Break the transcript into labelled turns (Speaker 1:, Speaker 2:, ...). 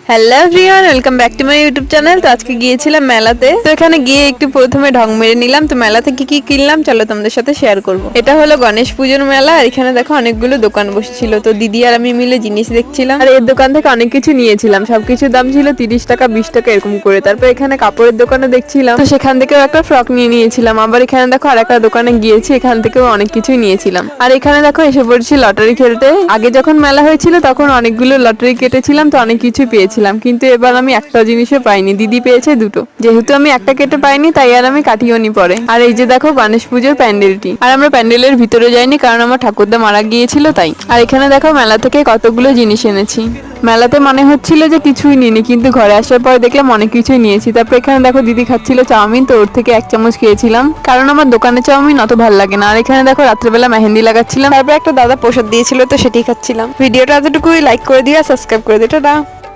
Speaker 1: Hello everyone, welcome back to my YouTube channel. তো আজকে গিয়েছিলাম মেলাতে। তো এখানে গিয়ে একটু প্রথমে ঢং মেরে নিলাম। তো মেলাতে কি কি কিনলাম চলো তোমাদের সাথে শেয়ার করব। এটা হলো গণেশ পুজোর মেলা। আর এখানে দেখো অনেকগুলো দোকান বসেছিল। তো দিদি আর আমি মিলে জিনিস দেখছিলাম। আর এর দোকান থেকে অনেক কিছু নিয়েছিলাম। সবকিছুর দাম ছিল 30 টাকা 20 টাকা এরকম করে। তারপর এখানে কাপড়ের দোকানে দেখছিলাম, তো সেখান থেকেও একটা ফ্রক নিয়েছিলাম। আবার এখানে দেখো আর একটা দোকানে গিয়েছি, এখান থেকেও অনেক কিছুই নিয়েছিলাম। আর এখানে দেখো এসে পড়েছি লটারি খেলতে। আগে যখন মেলা হয়েছিল তখন অনেকগুলো লটারি কেটেছিলাম, তো অনেক কিছু পেয়েছিলাম। কিন্তু এবার আমি একটা জিনিসও পাইনি, দিদি পেয়েছে দুটো। যেহেতু আমি একটা কেটে পাইনি তাই আর আমি কাটিও নি পরে। আর এই যে দেখো গণেশ পুজোর প্যান্ডেলটি। আর আমরা প্যান্ডেলের ভিতরে যাইনি কারণ আমার ঠাকুরদা মারা গিয়েছিল তাই। আর এখানে দেখো মেলা থেকে কতগুলো জিনিস এনেছি। মেলাতে মনে হচ্ছিল যে কিছুই নিইনি, কিন্তু ঘরে আসার পর দেখলাম অনেক কিছুই নিয়েছি। তারপর এখানে দেখো দিদি খাচ্ছিল চাউমিন, তো ওর থেকে 1 চামচ খেয়েছিলাম কারণ আমার দোকানে চাউমিন অত ভালো লাগে না। আর এখানে দেখো রাত্রেবেলা মেহেন্দি লাগাচ্ছিলাম। তারপর একটা দাদা প্রসাদ দিয়েছিল, তো সেটি খাচ্ছিলাম। ভিডিওটা এতটুকুই, লাইক করে দিয়ে সাবস্ক্রাইব করে দিও। টাটা।